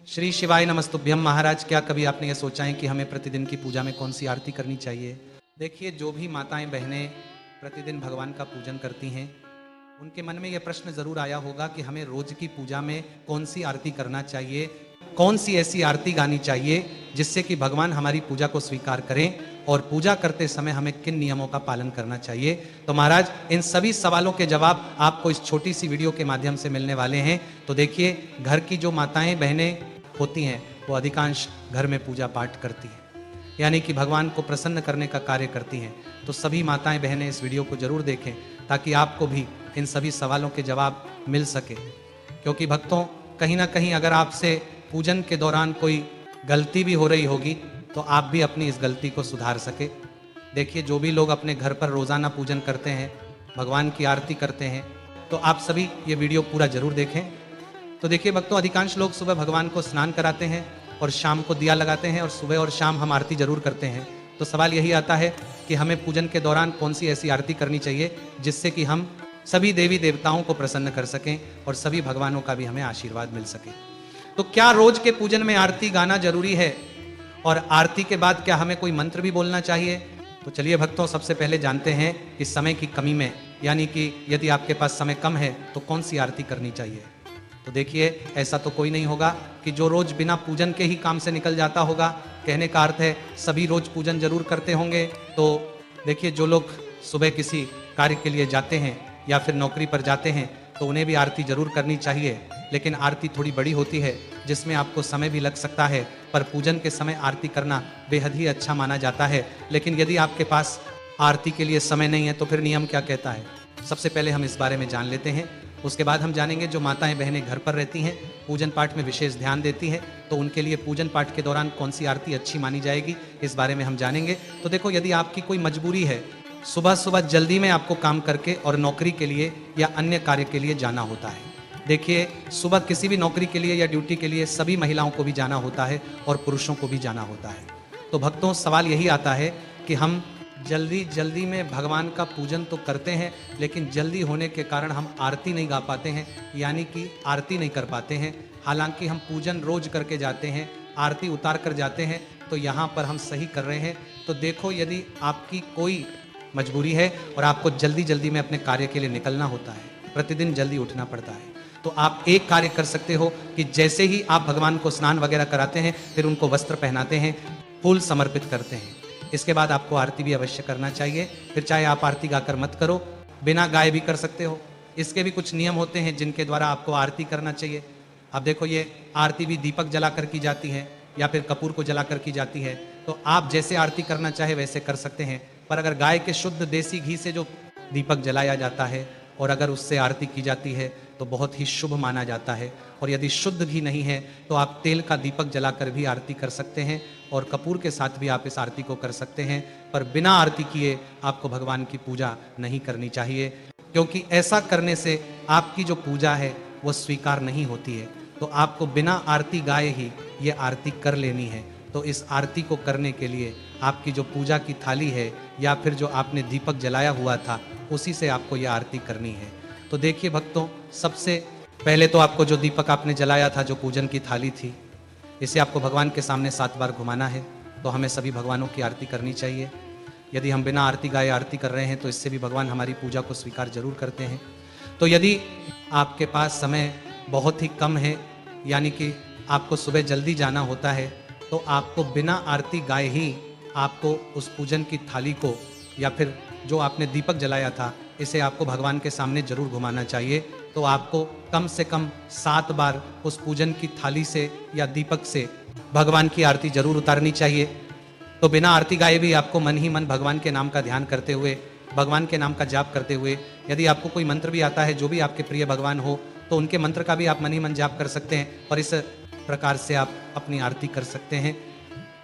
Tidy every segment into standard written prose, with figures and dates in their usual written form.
श्री शिवाय नमस्तुभ्यम। महाराज, क्या कभी आपने ये सोचा है कि हमें प्रतिदिन की पूजा में कौन सी आरती करनी चाहिए? देखिए, जो भी माताएं बहनें प्रतिदिन भगवान का पूजन करती हैं, उनके मन में यह प्रश्न जरूर आया होगा कि हमें रोज की पूजा में कौन सी आरती करना चाहिए, कौन सी ऐसी आरती गानी चाहिए जिससे कि भगवान हमारी पूजा को स्वीकार करें, और पूजा करते समय हमें किन नियमों का पालन करना चाहिए। तो महाराज, इन सभी सवालों के जवाब आपको इस छोटी सी वीडियो के माध्यम से मिलने वाले हैं। तो देखिए, घर की जो माताएं बहनें होती हैं वो अधिकांश घर में पूजा पाठ करती हैं, यानी कि भगवान को प्रसन्न करने का कार्य करती हैं। तो सभी माताएं बहनें इस वीडियो को जरूर देखें ताकि आपको भी इन सभी सवालों के जवाब मिल सके। क्योंकि भक्तों, कहीं ना कहीं अगर आपसे पूजन के दौरान कोई गलती भी हो रही होगी तो आप भी अपनी इस गलती को सुधार सके। देखिए, जो भी लोग अपने घर पर रोजाना पूजन करते हैं, भगवान की आरती करते हैं, तो आप सभी ये वीडियो पूरा जरूर देखें। तो देखिए भक्तों, अधिकांश लोग सुबह भगवान को स्नान कराते हैं और शाम को दिया लगाते हैं, और सुबह और शाम हम आरती जरूर करते हैं। तो सवाल यही आता है कि हमें पूजन के दौरान कौन सी ऐसी आरती करनी चाहिए जिससे कि हम सभी देवी देवताओं को प्रसन्न कर सकें और सभी भगवानों का भी हमें आशीर्वाद मिल सके। तो क्या रोज के पूजन में आरती गाना जरूरी है, और आरती के बाद क्या हमें कोई मंत्र भी बोलना चाहिए? तो चलिए भक्तों, सबसे पहले जानते हैं कि समय की कमी में, यानी कि यदि आपके पास समय कम है तो कौन सी आरती करनी चाहिए। तो देखिए, ऐसा तो कोई नहीं होगा कि जो रोज बिना पूजन के ही काम से निकल जाता होगा। कहने का अर्थ है सभी रोज पूजन जरूर करते होंगे। तो देखिए, जो लोग सुबह किसी कार्य के लिए जाते हैं या फिर नौकरी पर जाते हैं तो उन्हें भी आरती जरूर करनी चाहिए, लेकिन आरती थोड़ी बड़ी होती है जिसमें आपको समय भी लग सकता है, पर पूजन के समय आरती करना बेहद ही अच्छा माना जाता है। लेकिन यदि आपके पास आरती के लिए समय नहीं है तो फिर नियम क्या कहता है, सबसे पहले हम इस बारे में जान लेते हैं। उसके बाद हम जानेंगे जो माताएं बहनें घर पर रहती हैं, पूजन पाठ में विशेष ध्यान देती हैं, तो उनके लिए पूजन पाठ के दौरान कौन सी आरती अच्छी मानी जाएगी, इस बारे में हम जानेंगे। तो देखो, यदि आपकी कोई मजबूरी है, सुबह सुबह जल्दी में आपको काम करके और नौकरी के लिए या अन्य कार्य के लिए जाना होता है। देखिए, सुबह किसी भी नौकरी के लिए या ड्यूटी के लिए सभी महिलाओं को भी जाना होता है और पुरुषों को भी जाना होता है। तो भक्तों, सवाल यही आता है कि हम जल्दी में भगवान का पूजन तो करते हैं, लेकिन जल्दी होने के कारण हम आरती नहीं गा पाते हैं, यानी कि आरती नहीं कर पाते हैं। हालांकि हम पूजन रोज करके जाते हैं, आरती उतार कर जाते हैं, तो यहाँ पर हम सही कर रहे हैं। तो देखो, यदि आपकी कोई मजबूरी है और आपको जल्दी में अपने कार्य के लिए निकलना होता है, प्रतिदिन जल्दी उठना पड़ता है, तो आप एक कार्य कर सकते हो कि जैसे ही आप भगवान को स्नान वगैरह कराते हैं, फिर उनको वस्त्र पहनाते हैं, फूल समर्पित करते हैं, इसके बाद आपको आरती भी अवश्य करना चाहिए। फिर चाहे आप आरती गाकर मत करो, बिना गाए भी कर सकते हो। इसके भी कुछ नियम होते हैं जिनके द्वारा आपको आरती करना चाहिए। अब देखो, ये आरती भी दीपक जलाकर की जाती है या फिर कपूर को जलाकर की जाती है। तो आप जैसे आरती करना चाहे वैसे कर सकते हैं, पर अगर गाय के शुद्ध देसी घी से जो दीपक जलाया जाता है और अगर उससे आरती की जाती है तो बहुत ही शुभ माना जाता है। और यदि शुद्ध घी नहीं है तो आप तेल का दीपक जलाकर भी आरती कर सकते हैं, और कपूर के साथ भी आप इस आरती को कर सकते हैं। पर बिना आरती किए आपको भगवान की पूजा नहीं करनी चाहिए, क्योंकि ऐसा करने से आपकी जो पूजा है वो स्वीकार नहीं होती है। तो आपको बिना आरती गाए ही ये आरती कर लेनी है। तो इस आरती को करने के लिए आपकी जो पूजा की थाली है या फिर जो आपने दीपक जलाया हुआ था, उसी से आपको यह आरती करनी है। तो देखिए भक्तों, सबसे पहले तो आपको जो दीपक आपने जलाया था, जो पूजन की थाली थी, इसे आपको भगवान के सामने 7 बार घुमाना है। तो हमें सभी भगवानों की आरती करनी चाहिए। यदि हम बिना आरती गाए आरती कर रहे हैं तो इससे भी भगवान हमारी पूजा को स्वीकार जरूर करते हैं। तो यदि आपके पास समय बहुत ही कम है, यानी कि आपको सुबह जल्दी जाना होता है, तो आपको बिना आरती गाए ही आपको उस पूजन की थाली को या फिर जो आपने दीपक जलाया था, इसे आपको भगवान के सामने जरूर घुमाना चाहिए। तो आपको कम से कम 7 बार उस पूजन की थाली से या दीपक से भगवान की आरती जरूर उतारनी चाहिए। तो बिना आरती गाए भी आपको मन ही मन भगवान के नाम का ध्यान करते हुए, भगवान के नाम का जाप करते हुए, यदि आपको कोई मंत्र भी आता है जो भी आपके प्रिय भगवान हो, तो उनके मंत्र का भी आप मन ही मन जाप कर सकते हैं, और इस प्रकार से आप अपनी आरती कर सकते हैं।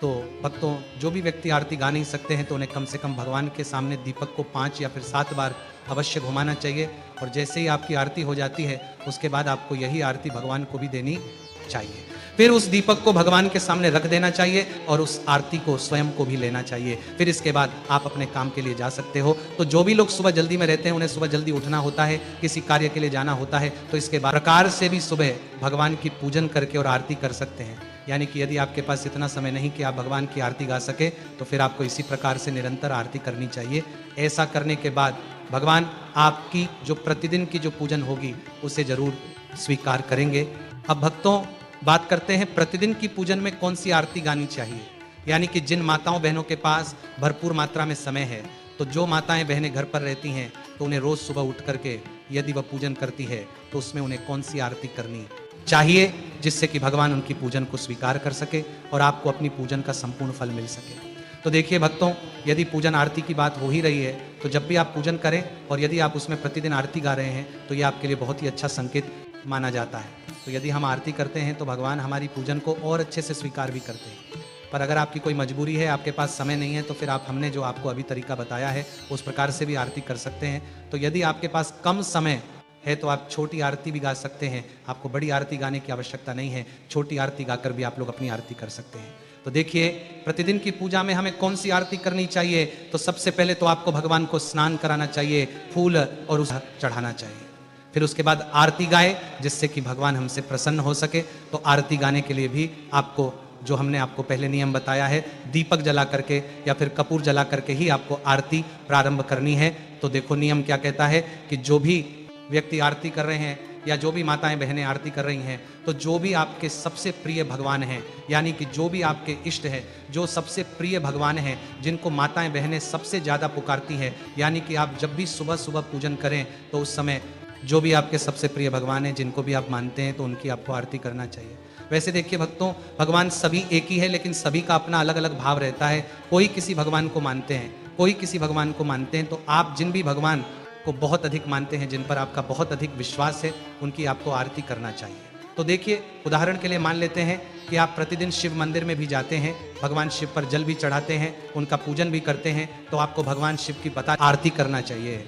तो भक्तों, जो भी व्यक्ति आरती गा नहीं सकते हैं तो उन्हें कम से कम भगवान के सामने दीपक को 5 या फिर 7 बार अवश्य घुमाना चाहिए। और जैसे ही आपकी आरती हो जाती है, उसके बाद आपको यही आरती भगवान को भी देनी चाहिए। फिर उस दीपक को भगवान के सामने रख देना चाहिए और उस आरती को स्वयं को भी लेना चाहिए। फिर इसके बाद आप अपने काम के लिए जा सकते हो। तो जो भी लोग सुबह जल्दी में रहते हैं, उन्हें सुबह जल्दी उठना होता है, किसी कार्य के लिए जाना होता है, तो इसके बाद प्रकार से भी सुबह भगवान की पूजन करके और आरती कर सकते हैं। यानी कि यदि आपके पास इतना समय नहीं कि आप भगवान की आरती गा सके, तो फिर आपको इसी प्रकार से निरंतर आरती करनी चाहिए। ऐसा करने के बाद भगवान आपकी जो प्रतिदिन की जो पूजन होगी उसे जरूर स्वीकार करेंगे। अब भक्तों, बात करते हैं प्रतिदिन की पूजन में कौन सी आरती गानी चाहिए। यानी कि जिन माताओं बहनों के पास भरपूर मात्रा में समय है, तो जो माताएं बहनें घर पर रहती हैं, तो उन्हें रोज सुबह उठ करके यदि वह पूजन करती है, तो उसमें उन्हें कौन सी आरती करनी चाहिए, जिससे कि भगवान उनकी पूजन को स्वीकार कर सके और आपको अपनी पूजन का संपूर्ण फल मिल सके। तो देखिए भक्तों, यदि पूजन आरती की बात हो ही रही है, तो जब भी आप पूजन करें और यदि आप उसमें प्रतिदिन आरती गा रहे हैं, तो ये आपके लिए बहुत ही अच्छा संकेत माना जाता है। तो यदि हम आरती करते हैं तो भगवान हमारी पूजन को और अच्छे से स्वीकार भी करते हैं। पर अगर आपकी कोई मजबूरी है, आपके पास समय नहीं है, तो फिर आप हमने जो आपको अभी तरीका बताया है उस प्रकार से भी आरती कर सकते हैं। तो यदि आपके पास कम समय है तो आप छोटी आरती भी गा सकते हैं, आपको बड़ी आरती गाने की आवश्यकता नहीं है। छोटी आरती गाकर भी आप लोग अपनी आरती कर सकते हैं। तो देखिए, प्रतिदिन की पूजा में हमें कौन सी आरती करनी चाहिए। तो सबसे पहले तो आपको भगवान को स्नान कराना चाहिए, फूल और उस चढ़ाना चाहिए। फिर उसके बाद आरती गाए, जिससे कि भगवान हमसे प्रसन्न हो सके। तो आरती गाने के लिए भी आपको, जो हमने आपको पहले नियम बताया है, दीपक जला करके या फिर कपूर जला करके ही आपको आरती प्रारंभ करनी है। तो देखो नियम क्या कहता है कि जो भी व्यक्ति आरती कर रहे हैं या जो भी माताएं बहनें आरती कर रही हैं, तो जो भी आपके सबसे प्रिय भगवान हैं, यानी कि जो भी आपके इष्ट है, जो सबसे प्रिय भगवान हैं, जिनको माताएं बहनें सबसे ज़्यादा पुकारती हैं, यानी कि आप जब भी सुबह सुबह पूजन करें तो उस समय जो भी आपके सबसे प्रिय भगवान हैं, जिनको भी आप मानते हैं, तो उनकी आपको आरती करना चाहिए। वैसे देखिए भक्तों, भगवान सभी एक ही है, लेकिन सभी का अपना अलग अलग भाव रहता है। कोई किसी भगवान को मानते हैं, कोई किसी भगवान को मानते हैं। तो आप जिन भी भगवान को बहुत अधिक मानते हैं, जिन पर आपका बहुत अधिक विश्वास है, उनकी आपको आरती करना चाहिए। तो देखिए, उदाहरण के लिए मान लेते हैं कि आप प्रतिदिन शिव मंदिर में भी जाते हैं, भगवान शिव पर जल भी चढ़ाते हैं, उनका पूजन भी करते हैं, तो आपको भगवान शिव की बता आरती करना चाहिए।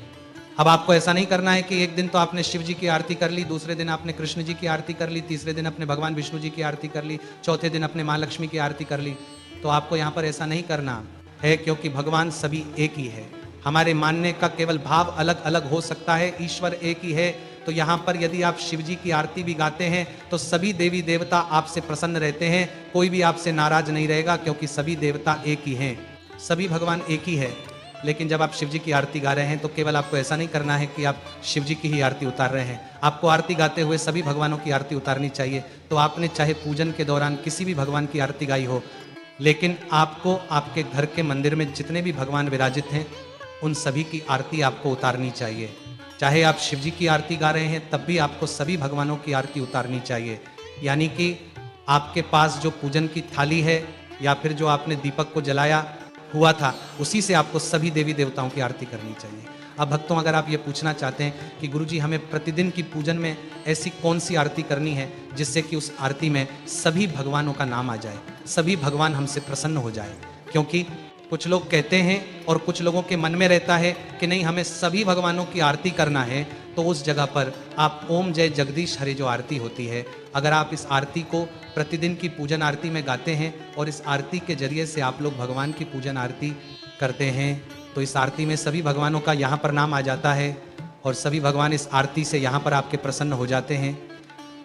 अब आपको ऐसा नहीं करना है कि एक दिन तो आपने शिव जी की आरती कर ली, दूसरे दिन आपने कृष्ण जी की आरती कर ली, तीसरे दिन अपने भगवान विष्णु जी की आरती कर ली, चौथे दिन अपने माँ लक्ष्मी की आरती कर ली। तो आपको यहाँ पर ऐसा नहीं करना है, क्योंकि भगवान सभी एक ही है। हमारे मानने का केवल भाव अलग अलग हो सकता है, ईश्वर एक ही है। तो यहाँ पर यदि आप शिव जी की आरती भी गाते हैं, तो सभी देवी देवता आपसे प्रसन्न रहते हैं, कोई भी आपसे नाराज नहीं रहेगा, क्योंकि सभी देवता एक ही हैं, सभी भगवान एक ही है। लेकिन जब आप शिव जी की आरती गा रहे हैं, तो केवल आपको ऐसा नहीं करना है कि आप शिव जी की ही आरती उतार रहे हैं, आपको आरती गाते हुए सभी भगवानों की आरती उतारनी चाहिए। तो आपने चाहे पूजन के दौरान किसी भी भगवान की आरती गाई हो, लेकिन आपको आपके घर के मंदिर में जितने भी भगवान विराजित हैं, उन सभी की आरती आपको उतारनी चाहिए। चाहे आप शिव जी की आरती गा रहे हैं, तब भी आपको सभी भगवानों की आरती उतारनी चाहिए। यानी कि आपके पास जो पूजन की थाली है या फिर जो आपने दीपक को जलाया हुआ था, उसी से आपको सभी देवी देवताओं की आरती करनी चाहिए। अब भक्तों, अगर आप ये पूछना चाहते हैं कि गुरुजी हमें प्रतिदिन की पूजन में ऐसी कौन सी आरती करनी है जिससे कि उस आरती में सभी भगवानों का नाम आ जाए, सभी भगवान हमसे प्रसन्न हो जाए। क्योंकि कुछ लोग कहते हैं और कुछ लोगों के मन में रहता है कि नहीं, हमें सभी भगवानों की आरती करना है। तो उस जगह पर आप ओम जय जगदीश हरे जो आरती होती है, अगर आप इस आरती को प्रतिदिन की पूजन आरती में गाते हैं और इस आरती के जरिए से आप लोग भगवान की पूजन आरती करते हैं, तो इस आरती में सभी भगवानों का यहाँ पर नाम आ जाता है और सभी भगवान इस आरती से यहाँ पर आपके प्रसन्न हो जाते हैं।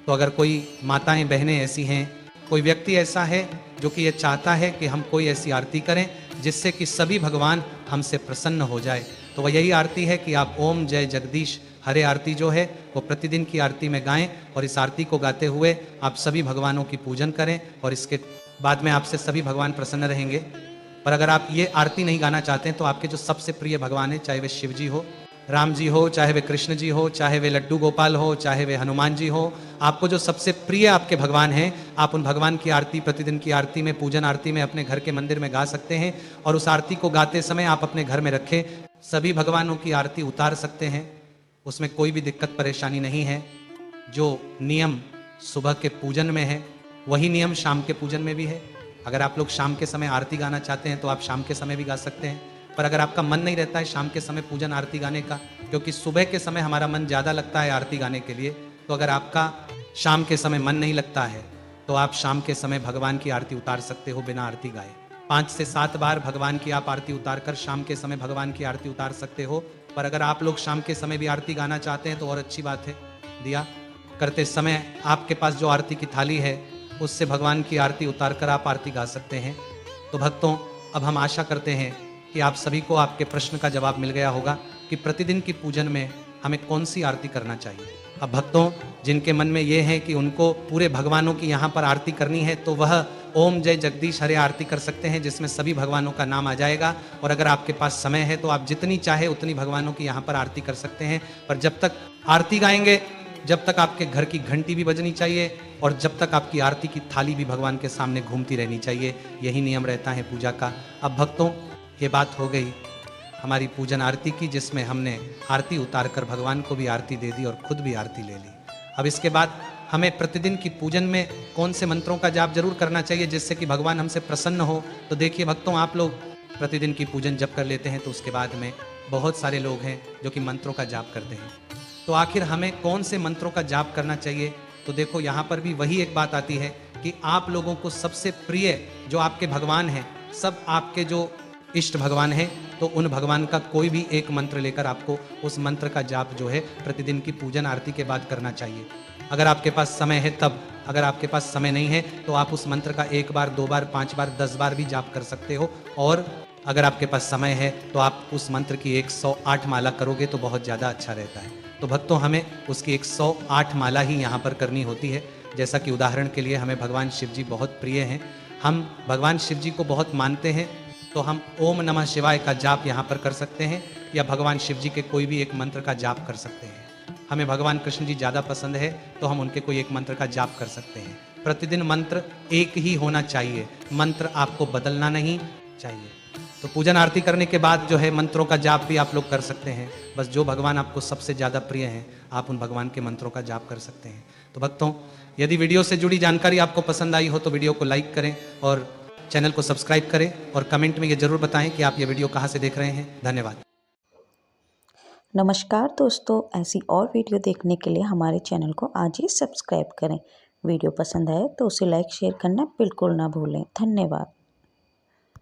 तो अगर कोई माताएं बहनें ऐसी हैं, कोई व्यक्ति ऐसा है जो कि ये चाहता है कि हम कोई ऐसी आरती करें जिससे कि सभी भगवान हमसे प्रसन्न हो जाए, तो वह यही आरती है कि आप ओम जय जगदीश हरे आरती जो है वो प्रतिदिन की आरती में गाएं और इस आरती को गाते हुए आप सभी भगवानों की पूजन करें और इसके बाद में आपसे सभी भगवान प्रसन्न रहेंगे। पर अगर आप ये आरती नहीं गाना चाहते हैं, तो आपके जो सबसे प्रिय भगवान हैं, चाहे वे शिव जी हो, राम जी हो, चाहे वे कृष्ण जी हो, चाहे वे लड्डू गोपाल हो, चाहे वे हनुमान जी हो, आपको जो सबसे प्रिय आपके भगवान हैं, आप उन भगवान की आरती प्रतिदिन की आरती में, पूजन आरती में अपने घर के मंदिर में गा सकते हैं। और उस आरती को गाते समय आप अपने घर में रखें, सभी भगवानों की आरती उतार सकते हैं, उसमें कोई भी दिक्कत परेशानी नहीं है। जो नियम सुबह के पूजन में है, वही नियम शाम के पूजन में भी है। अगर आप लोग शाम के समय आरती गाना चाहते हैं तो आप शाम के समय भी गा सकते हैं। पर अगर आपका मन नहीं रहता है शाम के समय पूजन आरती गाने का, क्योंकि सुबह के समय हमारा मन ज़्यादा लगता है आरती गाने के लिए, तो अगर आपका शाम के समय मन नहीं लगता है तो आप शाम के समय भगवान की आरती उतार सकते हो बिना आरती गाए। 5 से 7 बार भगवान की आप आरती उतार कर शाम के समय भगवान की आरती उतार सकते हो। पर अगर आप लोग शाम के समय भी आरती गाना चाहते हैं तो और अच्छी बात है। दिया करते समय आपके पास जो आरती की थाली है उससे भगवान की आरती उतार कर आप आरती गा सकते हैं। तो भक्तों, अब हम आशा करते हैं कि आप सभी को आपके प्रश्न का जवाब मिल गया होगा कि प्रतिदिन की पूजन में हमें कौन सी आरती करना चाहिए। अब भक्तों, जिनके मन में ये है कि उनको पूरे भगवानों की यहाँ पर आरती करनी है तो वह ओम जय जगदीश हरे आरती कर सकते हैं, जिसमें सभी भगवानों का नाम आ जाएगा। और अगर आपके पास समय है तो आप जितनी चाहे उतनी भगवानों की यहाँ पर आरती कर सकते हैं। पर जब तक आरती गाएंगे, जब तक आपके घर की घंटी भी बजनी चाहिए और जब तक आपकी आरती की थाली भी भगवान के सामने घूमती रहनी चाहिए। यही नियम रहता है पूजा का। अब भक्तों, ये बात हो गई हमारी पूजन आरती की, जिसमें हमने आरती उतार कर भगवान को भी आरती दे दी और खुद भी आरती ले ली। अब इसके बाद हमें प्रतिदिन की पूजन में कौन से मंत्रों का जाप जरूर करना चाहिए जिससे कि भगवान हमसे प्रसन्न हो। तो देखिए भक्तों, आप लोग प्रतिदिन की पूजन जब कर लेते हैं तो उसके बाद में बहुत सारे लोग हैं जो कि मंत्रों का जाप करते हैं। तो आखिर हमें कौन से मंत्रों का जाप करना चाहिए? तो देखो, यहाँ पर भी वही एक बात आती है कि आप लोगों को सबसे प्रिय जो आपके भगवान हैं, सब आपके जो इष्ट भगवान हैं, तो उन भगवान का कोई भी एक मंत्र लेकर आपको उस मंत्र का जाप जो है प्रतिदिन की पूजन आरती के बाद करना चाहिए। अगर आपके पास समय है तब, अगर आपके पास समय नहीं है तो आप उस मंत्र का 1 बार, 2 बार, 5 बार, 10 बार भी जाप कर सकते हो। और अगर आपके पास समय है तो आप उस मंत्र की 108 माला करोगे तो बहुत ज़्यादा अच्छा रहता है। तो भक्तों, हमें उसकी 108 माला ही यहाँ पर करनी होती है। जैसा कि उदाहरण के लिए हमें भगवान शिव जी बहुत प्रिय हैं, हम भगवान शिव जी को बहुत मानते हैं, तो हम ओम नमः शिवाय का जाप यहाँ पर कर सकते हैं या भगवान शिव जी के कोई भी एक मंत्र का जाप कर सकते हैं। हमें भगवान कृष्ण जी ज़्यादा पसंद है तो हम उनके कोई एक मंत्र का जाप कर सकते हैं। प्रतिदिन मंत्र एक ही होना चाहिए, मंत्र आपको बदलना नहीं चाहिए। तो पूजन आरती करने के बाद जो है मंत्रों का जाप भी आप लोग कर सकते हैं। बस जो भगवान आपको सबसे ज़्यादा प्रिय हैं आप उन भगवान के मंत्रों का जाप कर सकते हैं। तो भक्तों, यदि वीडियो से जुड़ी जानकारी आपको पसंद आई हो तो वीडियो को लाइक करें और चैनल को सब्सक्राइब करें और कमेंट में ये जरूर बताएं कि आप ये वीडियो कहाँ से देख रहे हैं। धन्यवाद। नमस्कार दोस्तों, ऐसी और वीडियो देखने के लिए हमारे चैनल को आज ही सब्सक्राइब करें। वीडियो पसंद आए तो उसे लाइक शेयर करना बिल्कुल ना भूलें। धन्यवाद।